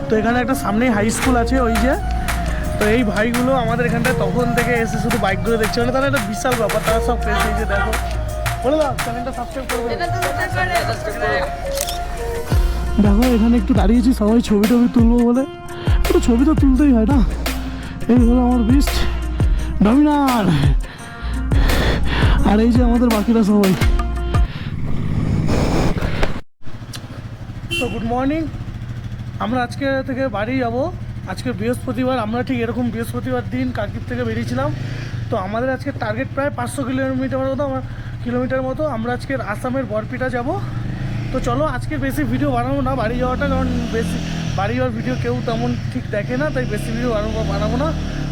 তো এখানে একটা সামনেই হাই স্কুল আছে ওই যে। তো এই ভাইগুলো আমাদের এখানটায় তখন থেকে এসে শুধু বাইকগুলো দেখছে, মানে তারা একটা বিশাল ব্যাপার, তারা সব ফ্রেন্ড এই যে দেখো। বলে দাও চ্যানেলটা সাবস্ক্রাইব করবে। দেখো এখানে একটু দাঁড়িয়েছি সবাই ছবি টবি তুলবো বলে, একটু ছবি তো তুলতেই হয় না। এই হলো আমার বিস্ট ডমিনার, আর এই যে আমাদের বাকিরা সবাই। তো গুড মর্নিং, আমরা আজকে থেকে বাড়ি যাব। আজকে বৃহস্পতিবার, আমরা ঠিক এরকম বৃহস্পতিবার দিন কাকদ্বীপ থেকে বেরিয়েছিলাম। তো আমাদের আজকে টার্গেট প্রায় 500 কিলোমিটার মতো। আমরা আজকের আসামের বরপিটা যাব। তো চলো আজকে বেশি ভিডিও বানাবো না বাড়ি যাওয়াটা, কারণ বেশি বাড়ি যাওয়ার ভিডিও কেউ তেমন ঠিক দেখে না, তাই বেশি ভিডিও বানাবো না।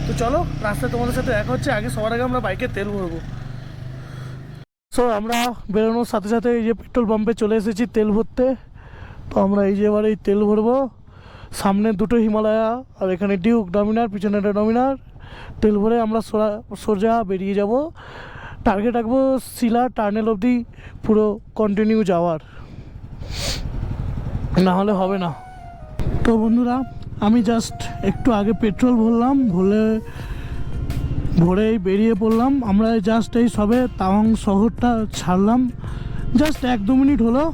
তো চলো রাস্তায় তোমাদের সাথে দেখা হচ্ছে। আগে সবার আগে আমরা বাইকে তেল ভরবো। সো আমরা বেরোনোর সাথে সাথে এই যে পেট্রোল পাম্পে চলে এসেছি তেল ভরতে। তো আমরা এই যে এবার এই তেল ভরবো। সামনে দুটো হিমালয়া আর এখানে ডিউক ডমিনার, পিছনে একটা ডমিনার। তেল ভরে আমরা সোজা বেরিয়ে যাব। টার্গেট রাখবো শিলা টার্নেল অবধি পুরো কন্টিনিউ যাওয়ার, না হলে হবে না। তো বন্ধুরা আমি জাস্ট একটু আগে পেট্রোল ভরলাম, ভরেই বেরিয়ে পড়লাম। আমরা জাস্ট এই সবে তাওয়াং শহরটা ছাড়লাম, জাস্ট 1-2 মিনিট হলো।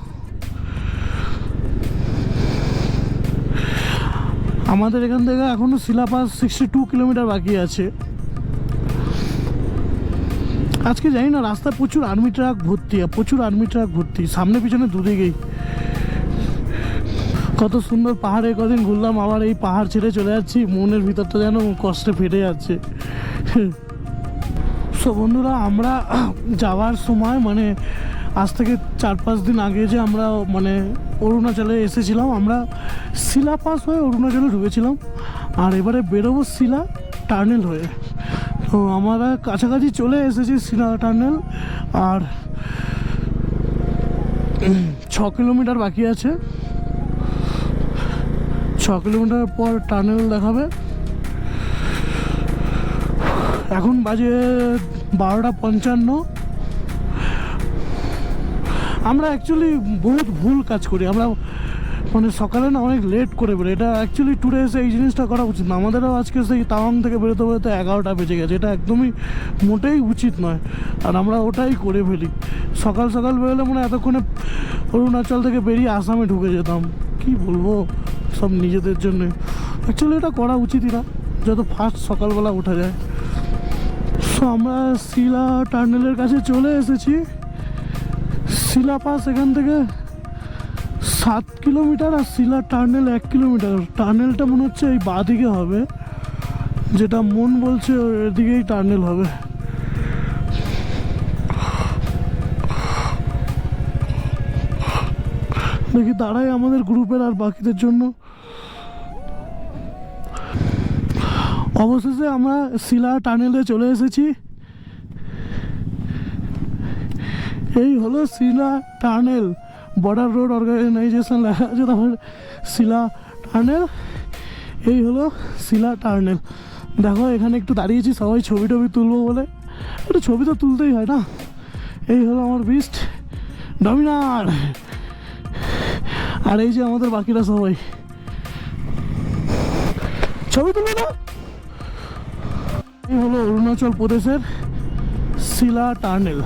আমাদের এখান থেকে এখনও শিলাপাস 62 কিলোমিটার বাকি আছে। আজকে জানি না রাস্তায় প্রচুর আর্মি ট্রাক ভর্তি, সামনে পিছনে দুদিকেই। কত সুন্দর পাহাড়ে কদিন ঘুরলাম, আবার এই পাহাড় ছেড়ে চলে যাচ্ছি, মনের ভিতরটা যেন কষ্টে ফেটে যাচ্ছে। সো বন্ধুরা আমরা যাওয়ার সময় মানে আজ থেকে 4-5 দিন আগে যে আমরা মানে অরুণাচলে এসেছিলাম, আমরা শিলা পাস হয়ে অরুণাচলে ঢুকেছিলাম, আর এবারে বেরোবো শিলা টার্নেল হয়ে। তো আমরা কাছাকাছি চলে এসেছি শিলা টার্নেল, আর 6 কিলোমিটার বাকি আছে। 6 কিলোমিটার পর টার্নেল দেখাবে। এখন বাজে 12:55। আমরা অ্যাকচুয়ালি বহুত ভুল কাজ করি, আমরা মানে সকালে না অনেক লেট করে বেরোই। এটা অ্যাকচুয়ালি ট্যুরে এসে এই জিনিসটা করা উচিত না। আমাদেরও আজকে সেই তাওয়াং থেকে বেরোতে বেরোতে 11টা বেজে গেছে, এটা একদমই মোটেই উচিত নয়, আর আমরা ওটাই করে ফেলি। সকাল সকাল বেরোলে মানে এতক্ষণে অরুণাচল থেকে বেরিয়ে আসামে ঢুকে যেতাম। কি বলবো, সব নিজেদের জন্যে। অ্যাকচুয়ালি এটা করা উচিতই না, যত ফাস্ট সকালবেলা ওঠা যায়। সো আমরা শিলা টার্নেলের কাছে চলে এসেছি। শিলা পাস এখান থেকে 7 কিলোমিটার, আর শিলা টার্নেল 1 কিলোমিটার। টার্নেলটা মনে হচ্ছে এই বাঁ দিকে হবে, যেটা মন বলছে এদিকেই টার্নেল হবে। দেখি দাঁড়াই আমাদের গ্রুপের আর বাকিদের জন্য। অবশেষে আমরা শিলা টার্নেলে চলে এসেছি। এই হলো শিলা টার্নেল, বর্ডার রোড অর্গানাইজেশন লেখা আছে, তারপর শিলা টার্নেল। এই হলো শিলা টার্নেল। দেখো এখানে একটু দাঁড়িয়েছি সবাই ছবি টবি তুলবো বলে, একটু ছবি তো তুলতেই হয় না। এই হলো আমার বিস্ট ডমিনার, আর এই যে আমাদের বাকিরা সবাই ছবি তুলবে না। এই হলো অরুণাচল প্রদেশের শিলা টার্নেল।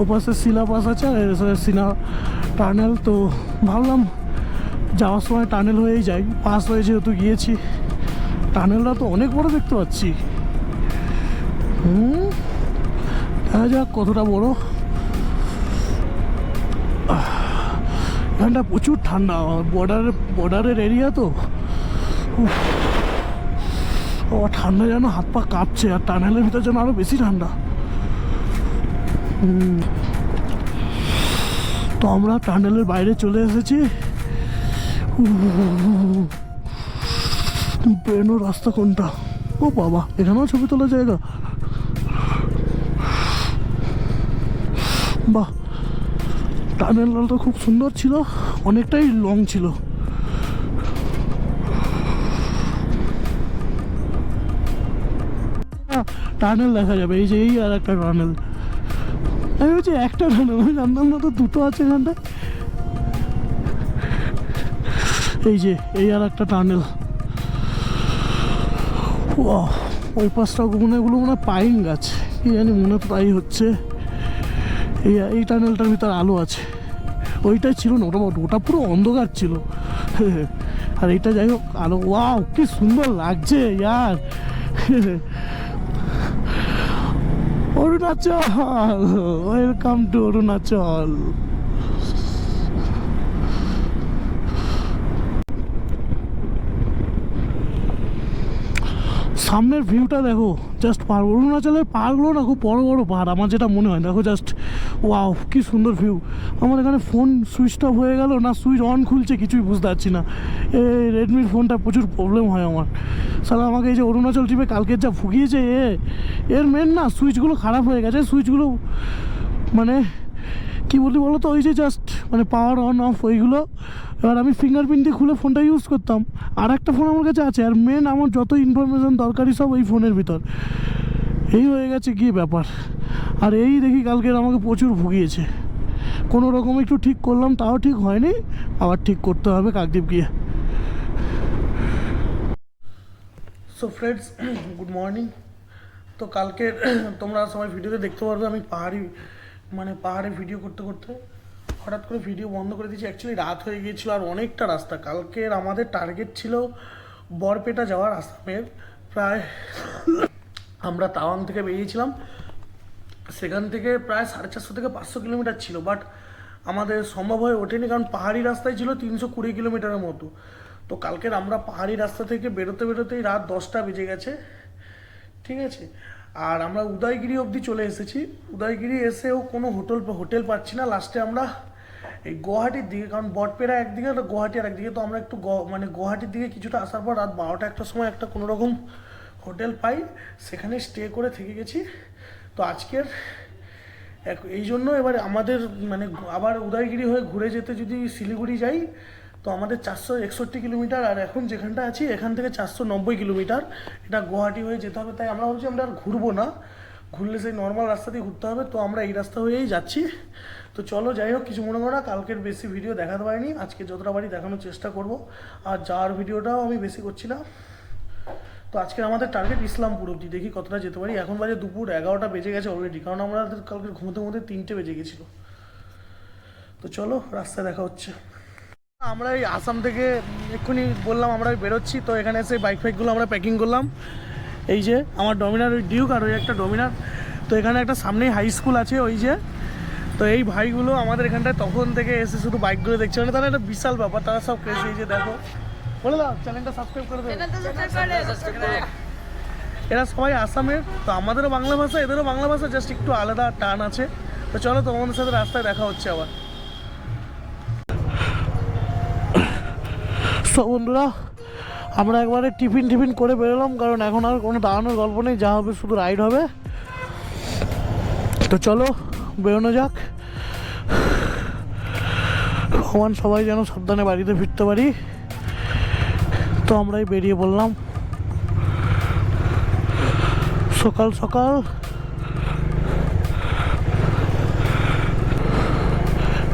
ওপাশে শিলা পাস আছে আর শিলা টার্নেল। তো ভাবলাম যাওয়ার সময় টার্নেল হয়েই যাই, পাস হয়ে যেহেতু গিয়েছি। টার্নেলটা তো অনেক বড় দেখতে পাচ্ছি। দেখা যাক কতটা বড়। এখানটা প্রচুর ঠান্ডা, বর্ডারের এরিয়া তো ঠান্ডা যেন হাত পা কাঁপছে, আর টানেলের ভিতর যেন আরো বেশি ঠান্ডা। তো আমরা টানেলের বাইরে চলে এসেছি। বেরোনোর রাস্তা কোনটা? ও বাবা, এখানেও ছবি তোলার জায়গা। বাহ, টানেলটা খুব সুন্দর ছিল, অনেকটাই লং ছিল। টানেল দেখা যাবে, এই যে এই আর একটা টানেল। আমি বলছি একটা টানেল, আমি জানতাম না তো দুটো আছে এখানটায়। এই যে এই আর একটা টানেল, ওই পাশটা এগুলো মনে হয় পাইন গাছ, কি জানি, মনে তো তাই হচ্ছে। এই টানেলটার ভিতর আলো আছে, ওইটাই ছিল না, ওটা পুরো অন্ধকার ছিল। আর এইটা যাই হোক আলো, ওয়াও কি সুন্দর লাগছে ইয়ার। Arunachal, welcome to Arunachal. সামনের ভিউটা দেখো, জাস্ট পাহাড়। অরুণাচলের পাহাড়গুলো না খুব বড় বড় পাহাড়, আমার যেটা মনে হয়। দেখো জাস্ট ওয়াও কি সুন্দর ভিউ। আমার এখানে ফোন সুইচ অফ হয়ে গেল না, সুইচ অন খুলছে, কিছুই বুঝতে পারছি না। এই রেডমির ফোনটা প্রচুর প্রবলেম হয় আমার। সালা আমাকে এই যে অরুণাচল ট্রিপে কালকের যা ভুগিয়েছে, এর মেন না সুইচগুলো খারাপ হয়ে গেছে। সুইচগুলো মানে কী বলি বলো তো, ওই যে জাস্ট মানে পাওয়ার অন অফ ওইগুলো। এবার আমি ফিঙ্গারপ্রিন্ট দিয়ে খুলে ফোনটা ইউজ করতাম, আর একটা ফোন আমার কাছে আছে, আর মেন আমার যত ইনফরমেশান দরকারি সব এই ফোনের ভিতর। এই হয়ে গেছে কি ব্যাপার। আর এই দেখি কালকের আমাকে প্রচুর ভুগিয়েছে। কোনো রকম একটু ঠিক করলাম, তাও ঠিক হয়নি, আবার ঠিক করতে হবে কাকদ্বীপ গিয়ে। So friends, good morning. তো কালকে তোমরা সবাই ভিডিওতে দেখতে পারবে আমি পাহাড়ে ভিডিও করতে করতে হঠাৎ করে ভিডিও বন্ধ করে দিয়েছি। অ্যাকচুয়ালি রাত হয়ে গিয়েছিল, আর অনেকটা রাস্তা। কালকের আমাদের টার্গেট ছিল বরপেটা যাওয়ার, আসামের। প্রায় আমরা তাওয়াং থেকে বেরিয়েছিলাম, সেখান থেকে প্রায় 450 থেকে 500 কিলোমিটার ছিল, বাট আমাদের সম্ভব হয়ে ওঠেনি, কারণ পাহাড়ি রাস্তায় ছিল 320 কিলোমিটারের মতো। তো কালকের আমরা পাহাড়ি রাস্তা থেকে বেরোতে বেরোতেই রাত 10টা বেজে গেছে, ঠিক আছে। আর আমরা উদয়গিরি অবধি চলে এসেছি। উদয়গিরি এসেও কোনো হোটেল পাচ্ছি না। লাস্টে আমরা এই গুয়াহাটির দিকে, কারণ বটপেরা একদিকে আর গুয়াহাটি আর একদিকে, তো আমরা একটু গুয়াহাটির দিকে কিছুটা আসার পর রাত 12টা একটার সময় একটা কোনোরকম হোটেল পাই, সেখানে স্টে করে থেকে গেছি। তো আজকের এই জন্য এবার আমাদের আবার উদয়গিরি হয়ে ঘুরে যেতে যদি শিলিগুড়ি যাই, তো আমাদের 461 কিলোমিটার, আর এখন যেখানটা আছি এখান থেকে 490 কিলোমিটার, এটা গুয়াহাটি হয়ে যেতে হবে। তাই আমরা ভাবছি আমরা আর ঘুরবো না, ঘুরলে সেই নর্মাল রাস্তা দিয়ে ঘুরতে হবে। তো আমরা এই রাস্তা হয়েই যাচ্ছি। তো চলো, যাই হোক, কিছু মনে করো না, কালকের বেশি ভিডিও দেখাতে পারিনি, আজকে যতটা বাড়ি দেখানোর চেষ্টা করব। আর যাওয়ার ভিডিওটাও আমি বেশি করছি না। তো আজকে আমাদের টার্গেট ইসলামপুর অবধি, দেখি কতটা যেতে পারি। এখন বাজে দুপুর 11টা বেজে গেছে অলরেডি, কারণ আমাদের কালকে ঘুমোতে 3টে বেজে গেছিলো। তো চলো, রাস্তায় দেখা হচ্ছে। আমরা এই আসাম থেকে এক্ষুনি বললাম আমরা বেরোচ্ছি। তো এখানে এসে বাইকগুলো আমরা প্যাকিং করলাম। এই যে আমার ডমিনার ওই ডিউক, আর ওই একটা ডমিনার। তো এখানে একটা সামনেই হাই স্কুল আছে ওই যে। তো এই ভাইগুলো আমাদের এখানটায় তখন থেকে এসে শুধু বাইকগুলো দেখছে, মানে তারা একটা বিশাল ব্যাপার, তারা সব ক্রেজি। এই যে দেখো, বলে দাও চ্যানেলটা সাবস্ক্রাইব করে দেবে। এরা সবাই আসামের, তো আমাদেরও বাংলা ভাষা, এদেরও বাংলা ভাষা, জাস্ট একটু আলাদা টান আছে। তো চলো, তোমাদের সাথে রাস্তায় দেখা হচ্ছে আবার। তো বন্ধুরা, আমরা একবারে টিফিন করে বেরোলাম, কারণ এখন আর কোনো দাঁড়ানোর গল্প নেই, যা হবে শুধু রাইড হবে। তো চলো বেরোনো যাক। ভগবান সবাই যেন সাবধানে বাড়িতে ফিরতে পারি। তো আমরাই বেরিয়ে পড়লাম সকাল সকাল।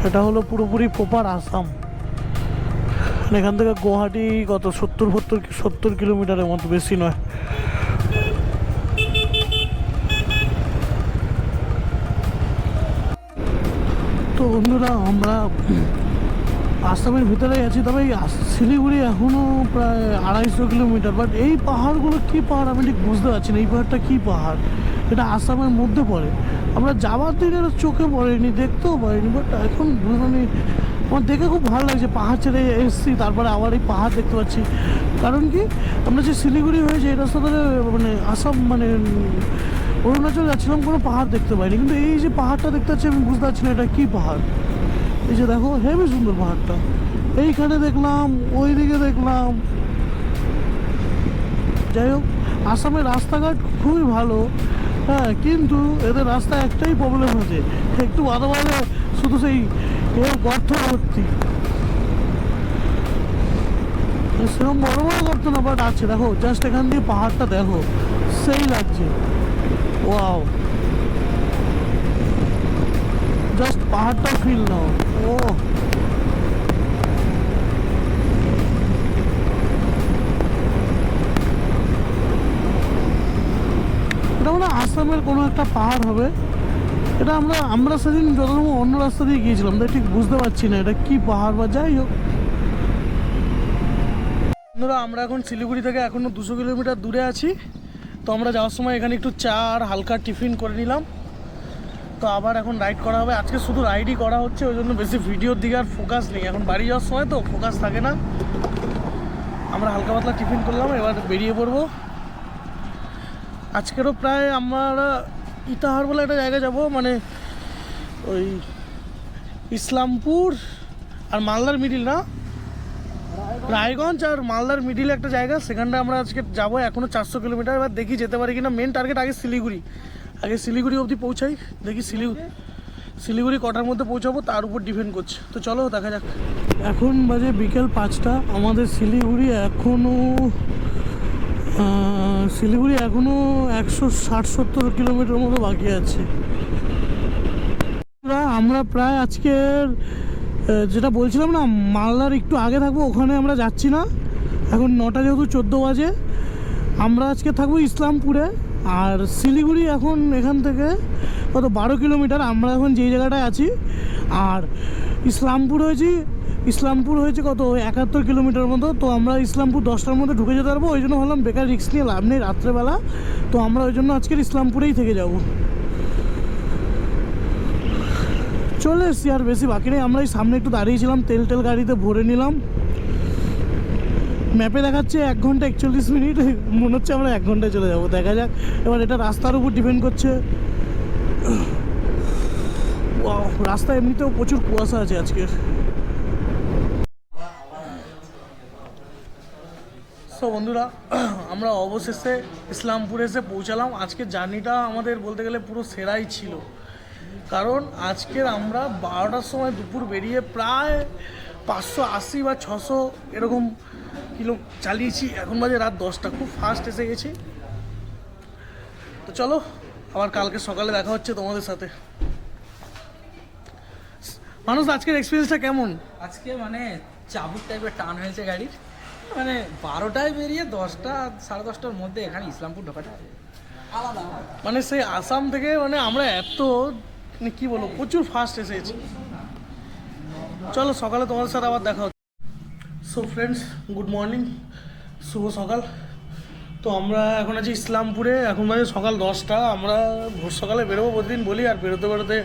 এটা হলো পুরোপুরি প্রপার আসাম। এখান থেকে গুয়াহাটি কত 70 কিলোমিটারের মতো, বেশি নয়। তো বন্ধুরা, আমরা আসামের ভিতরে আছি, তবে এই শিলিগুড়ি এখনও প্রায় 250 কিলোমিটার। বাট এই পাহাড়গুলো কী পাহাড় আমি ঠিক বুঝতে পারছি না। এই পাহাড়টা কী পাহাড়, এটা আসামের মধ্যে পড়ে। আমরা যাওয়ার দিন এটা চোখে পড়েনি, দেখতেও পারিনি, বাট এখন আমার দেখে খুব ভালো লাগছে। পাহাড় ছেড়ে এসেছি, তারপরে আবার এই পাহাড় দেখতে পাচ্ছি। কারণ কি, আমরা যে শিলিগুড়ি হয়েছে এই রাস্তা ধরে আসাম অরুণাচল যাচ্ছিলাম, কোনো পাহাড় দেখতে পাইনি। কিন্তু এই যে পাহাড়টা দেখতে পাচ্ছি, আমি বুঝতে পারছি না এটা কী পাহাড়। এই যে দেখো, হেবি সুন্দর পাহাড়টা। এইখানে দেখলাম, ওইদিকে দেখলাম। যাই হোক, আসামের রাস্তাঘাট খুবই ভালো, হ্যাঁ, কিন্তু এদের রাস্তায় একটাই প্রবলেম হচ্ছে, একটু বাদে শুধু সেই গর্ত ভর্তি। সেরকম বড় গর্ত না, বাট আছে। দেখো জাস্ট এখান দিয়ে পাহাড়টা দেখো, সেই লাগছে। ওয়াও, জাস্ট পাহাড়টা ফিল নাও। ও কোনো একটা পাহাড় হবে। এটা আমরা সেদিন যতক্ষণ অন্য রাস্তা দিয়ে গিয়েছিলাম, তাই ঠিক বুঝতে পারছি না এটা কি পাহাড় বা যাই হোক। বন্ধুরা, আমরা এখন শিলিগুড়ি থেকে এখনও 200 কিলোমিটার দূরে আছি। তো আমরা যাওয়ার সময় এখানে একটু চা আর হালকা টিফিন করে নিলাম। তো আবার এখন রাইড করা হবে। আজকে শুধু রাইডই করা হচ্ছে, ওই জন্য বেশি ভিডিওর দিকে আর ফোকাস নেই। এখন বাড়ি যাওয়ার সময় তো ফোকাস থাকে না। আমরা হালকা পাতলা টিফিন করলাম, এবার বেরিয়ে পড়বো। আজকেরও প্রায় আমরা ইতাহার বলে একটা জায়গায় যাব, মানে ওই ইসলামপুর আর মালদার মিডিল না, রায়গঞ্জ আর মালদার মিডিলে একটা জায়গা, সেখানটা আমরা আজকে যাবো। এখনও 400 কিলোমিটার, এবার দেখি যেতে পারি কিনা। মেন টার্গেট আগে শিলিগুড়ি, আগে শিলিগুড়ি অবধি পৌঁছাই, দেখি শিলিগুড়ি কটার মধ্যে পৌঁছাবো তার উপর ডিপেন্ড করছে। তো চলো দেখা যাক। এখন বাজে বিকেল 5টা। আমাদের শিলিগুড়ি এখনও 160-70 কিলোমিটার মতো বাকি আছে। আমরা প্রায় আজকের যেটা বলছিলাম না, মালদার একটু আগে থাকবো, ওখানে আমরা যাচ্ছি না। এখন 9টা যেহেতু 14 বাজে, আমরা আজকে থাকবো ইসলামপুরে। আর শিলিগুড়ি এখন এখান থেকে কত 12 কিলোমিটার, আমরা এখন যেই জায়গাটায় আছি। আর ইসলামপুর হয়েছে কত 71 কিলোমিটার মতো। তো আমরা ইসলামপুর 10টার মধ্যে ঢুকে যেতে পারবো, ওই জন্য ভাবলাম বেকার রিস্ক নিয়ে লাভ নেই রাত্রেবেলা। তো আমরা ওই জন্য আজকের ইসলামপুরেই থেকে যাব। চলে এসছি, আর বেশি বাকি নেই। আমরা এই সামনে একটু দাঁড়িয়েছিলাম, তেল গাড়িতে ভরে নিলাম। ম্যাপে দেখাচ্ছে 1 ঘন্টা 41 মিনিট, মনে হচ্ছে আমরা 1 ঘন্টায় চলে যাবো। দেখা যাক, এবার এটা রাস্তার উপর ডিপেন্ড করছে। রাস্তা এমনিতেও প্রচুর কুয়াশা আছে আজকের। সো বন্ধুরা, আমরা অবশেষে ইসলামপুরে এসে পৌঁছালাম। আজকের জার্নিটা আমাদের বলতে গেলে পুরো সেরাই ছিল, কারণ আজকের আমরা 12টার সময় দুপুর বেরিয়ে প্রায় 580 বা 600 এরকম কিলো চালিয়েছি। এখন বাজে রাত 10টা, খুব ফাস্ট এসে গেছি। তো চলো, আবার কালকে সকালে দেখা হচ্ছে তোমাদের সাথে। মানুষ, আজকের এক্সপিরিয়েন্সটা কেমন? আজকে মানে চাবুক টাইপের টান হয়েছে গাড়ির, মানে 12টায় বেরিয়ে 10টা 10:30টার মধ্যে এখানে ইসলামপুর ঢোকাটা আলাদা। মানে সেই আসাম থেকে মানে আমরা এত মানে কী বলবো, প্রচুর ফাস্ট এসেছি। চলো সকালে তোমাদের সাথে আবার দেখা হচ্ছে। সো ফ্রেন্ডস, গুড মর্নিং, শুভ সকাল। তো আমরা এখন আছি ইসলামপুরে, এখন বাজে সকাল 10টা। আমরা ভোর সকালে বেরোবো প্রতিদিন বলি, আর বেরোতে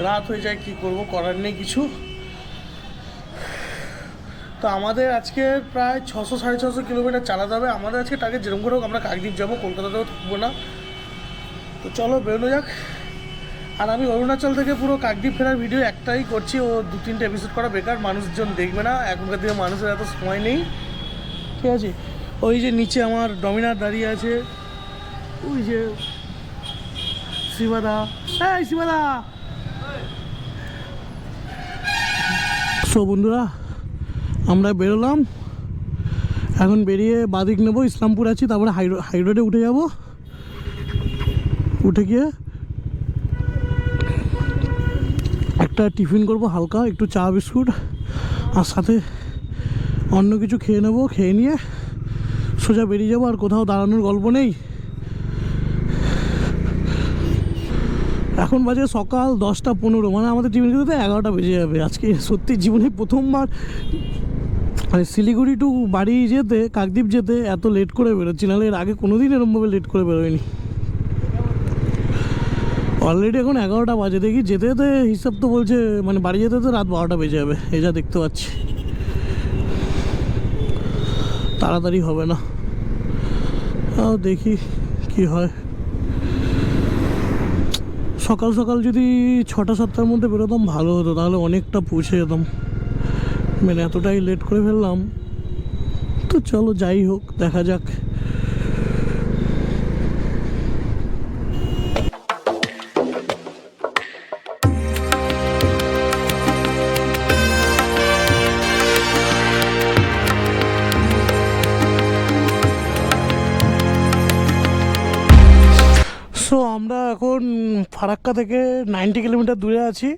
রাত হয়ে যায়, কী করবো, করার নেই কিছু। তো আমাদের আজকে প্রায় 600-650 কিলোমিটার চালাতে হবে। আমাদের আজকে টার্গেট যেরকম করে হোক আমরা কাকদ্বীপ যাবো, কলকাতাতেও থাকবো না। তো চলো বেরোনো যাক। আর আমি অরুণাচল থেকে পুরো কাকদ্বীপ ফেরার ভিডিও একটাই করছি, ও 2-3টে এপিসোড করা বেকার, মানুষজন দেখবে না। এখনকার দিনে মানুষের এত সময় নেই, ঠিক আছে। ওই যে নিচে আমার ডমিনার দাঁড়িয়ে আছে, ওই যে শিবাদা, হ্যাঁ শিবাদা। সো বন্ধুরা, আমরা বেরোলাম। এখন বেরিয়ে বাদিক নেবো, ইসলামপুর আছি, তারপরে হাই রোডে উঠে যাব। উঠে গিয়ে একটা টিফিন করব, হালকা একটু চা বিস্কুট, আর সাথে অন্য কিছু খেয়ে নেবো। খেয়ে নিয়ে সোজা বেরিয়ে যাবো, আর কোথাও দাঁড়ানোর গল্প নেই। এখন বাজে সকাল 10টা 15, মানে আমাদের টিফিন খেতে 11টা বেজে যাবে। আজকে সত্যি জীবনে প্রথমবার মানে শিলিগুড়ি টু বাড়ি যেতে, কাকদ্বীপ যেতে এত লেট করে বেরোচ্ছি, নাহলে এর আগে কোনোদিন এরকমভাবে লেট করে বেরোয়নি। অলরেডি এখন 11টা বাজে, দেখি যেতে যেতে হিসাব তো বলছে মানে বাড়ি যেতে যেতে রাত 12টা বেজে যাবে, এই যা দেখতে পাচ্ছি। তাড়াতাড়ি হবে না, দেখি কি হয়। সকাল সকাল যদি 6টা-7টার মধ্যে বেরোতাম ভালো হতো, তাহলে অনেকটা পৌঁছে যেতাম। মানে এতটাই লেট করে ফেললাম। তো চলো যাই হোক, দেখা যাক। সো আমরা এখন ফারাক্কা থেকে 90 কিলোমিটার দূরে আছি।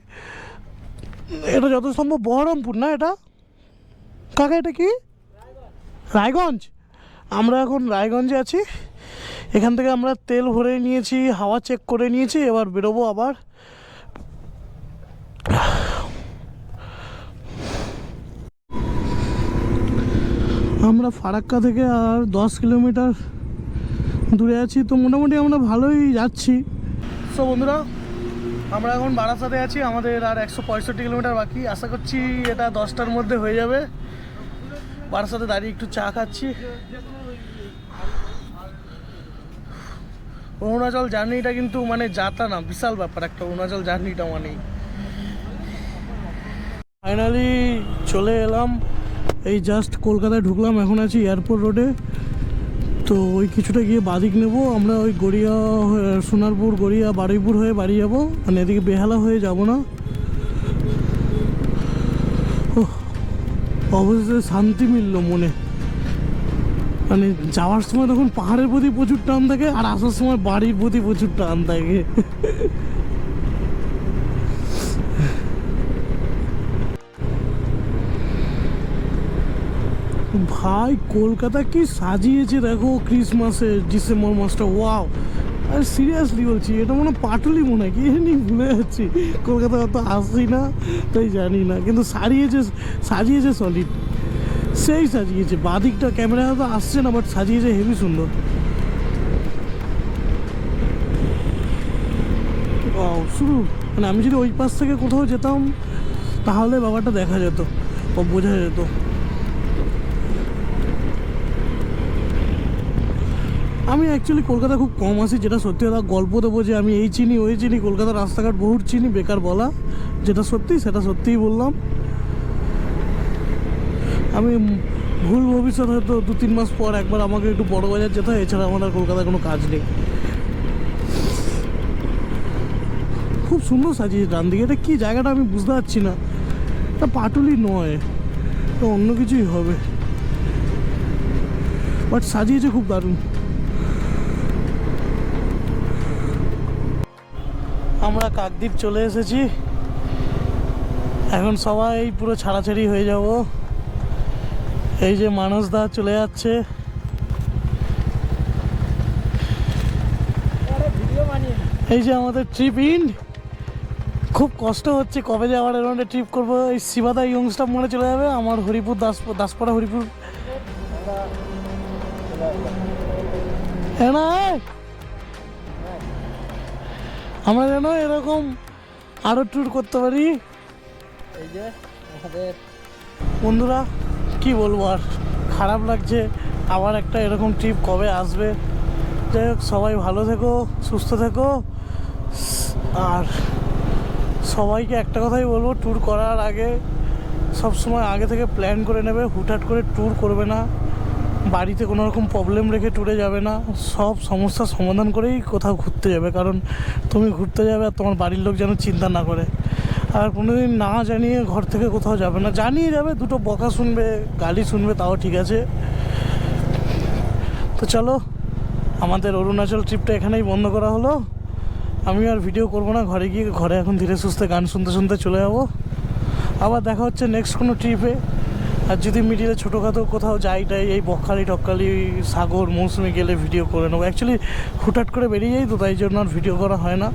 এটা যত সম্ভব বহরমপুর না, এটা কাকা, এটা কি রায়গঞ্জ? আমরা এখন রায়গঞ্জে আছি। এখান থেকে আমরা তেল ভরে নিয়েছি, হাওয়া চেক করে নিয়েছি, এবার বেরোবো আবার। আমরা ফারাক্কা থেকে আর 10 কিলোমিটার দূরে আছি, তো মোটামুটি আমরা ভালোই যাচ্ছি। সো বন্ধুরা, আমরা এখন বারাসাতে আছি, আমাদের আর 165 কিলোমিটার বাকি। আশা করছি এটা 10টার মধ্যে হয়ে যাবে। বারাসাতে দাঁড়িয়ে একটু চা খাচ্ছি। অরুণাচল জার্নিটা কিন্তু মানে যাতা না, বিশাল ব্যাপার একটা অরুণাচল জার্নিটা মানেই। ফাইনালি চলে এলাম, এই জাস্ট কলকাতায় ঢুকলাম, এখন আছি এয়ারপোর্ট রোডে। তো ওই কিছুটা গিয়ে বাদিক নেব, আমরা ওই গড়িয়া সোনারপুর, গড়িয়া, বারুইপুর হয়ে বাড়ি যাব, মানে এদিকে বেহালা হয়ে যাব না। অবশ্যই শান্তি মিলল মনে, মানে যাওয়ার সময় তখন পাহাড়ের প্রতি প্রচুর টান থাকে, আর আসার সময় বাড়ির প্রতি প্রচুর টান থাকে। ভাই কলকাতা কি সাজিয়েছে দেখো ক্রিসমাসে, ডিসেম্বর মাসটা, ওয়াও! আর সিরিয়াসলি বলছি, এটা মনে হয় পাটুলি মনে হয়, কি জানি ভুলে যাচ্ছি, কলকাতা অত আসছি না তাই জানি না, কিন্তু সাজিয়েছে সলিড, সেই সাজিয়েছে। বাদিকটা ক্যামেরা তো আসছে না, বাট সাজিয়েছে হেভি সুন্দর। শুরু মানে আমি যদি ওই পাশ থেকে কোথাও যেতাম তাহলে ব্যাপারটা দেখা যেত বা বোঝা যেত। আমি অ্যাকচুয়ালি কলকাতা খুব কম আসি, যেটা সত্যি কথা। গল্প দেবো যে আমি এই চিনি ওই চিনি, কলকাতার রাস্তাঘাট বহুত চিনি, বেকার বলা। যেটা সত্যি সেটা সত্যিই বললাম। আমি ভুল ভবিষ্যৎ হয়তো 2-3 মাস পর একবার আমাকে একটু বড় বাজার যেতে হয়, এছাড়া আমার আর কলকাতায় কোনো কাজ নেই। খুব সুন্দর সাজিয়েছে ডান দিকে, এটা কী জায়গাটা আমি বুঝতে পারছি না, এটা পাটুলি নয়, এটা অন্য কিছুই হবে, বাট সাজিয়েছে খুব দারুণ। আমরা কাকদ্বীপ চলে এসেছি, এখন সবাই পুরো ছাড়াছাড়ি হয়ে যাব। এই যে মানসদা চলে যাচ্ছে, এই যে আমাদের ট্রিপ ইন্ড। খুব কষ্ট হচ্ছে, কবে যে আবার এরকম ট্রিপ করবো। এই শিবাদা ইয়ংস্টার মনে চলে যাবে, আমার হরিপুর দাসপাড়া হরিপুর। হ্যাঁ না, আমরা যেন এরকম আরো ট্যুর করতে পারি। এই যে আমাদের বন্ধুরা, কি বলবো আর, খারাপ লাগছে। আবার একটা এরকম ট্রিপ কবে আসবে। যাই হোক, সবাই ভালো থেকো, সুস্থ থেকো। আর সবাইকে একটা কথাই বলবো, ট্যুর করার আগে সবসময় আগে থেকে প্ল্যান করে নেবে, হুটহাট করে ট্যুর করবে না। বাড়িতে কোনো রকম প্রবলেম রেখে ট্যুরে যাবে না, সব সমস্যার সমাধান করেই কোথাও ঘুরতে যাবে। কারণ তুমি ঘুরতে যাবে আর তোমার বাড়ির লোক যেন চিন্তা না করে। আর কোনোদিন না জানিয়ে ঘর থেকে কোথাও যাবে না, জানিয়ে যাবে, দুটো বকা শুনবে, গালি শুনবে, তাও ঠিক আছে। তো চলো, আমাদের অরুণাচল ট্রিপটা এখানেই বন্ধ করা হলো। আমি আর ভিডিও করবো না, ঘরে গিয়ে ঘরে এখন ধীরে সুস্থে গান শুনতে শুনতে চলে যাবো। আবার দেখা হচ্ছে নেক্সট কোনো ট্রিপে। আর যদি মিডিলে ছোটোখাটো কোথাও যাই এই বকখালি টকখালি, সাগর, মৌসুমি গেলে ভিডিও করে নেবো। অ্যাকচুয়ালি হুটহাট করে বেরিয়ে যাই তো, তাই জন্য আর ভিডিও করা হয় না।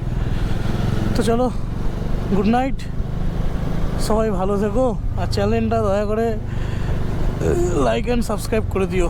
তো চলো, গুড নাইট, সবাই ভালো থেকো। আর চ্যানেলটা দয়া করে লাইক অ্যান্ড সাবস্ক্রাইব করে দিও।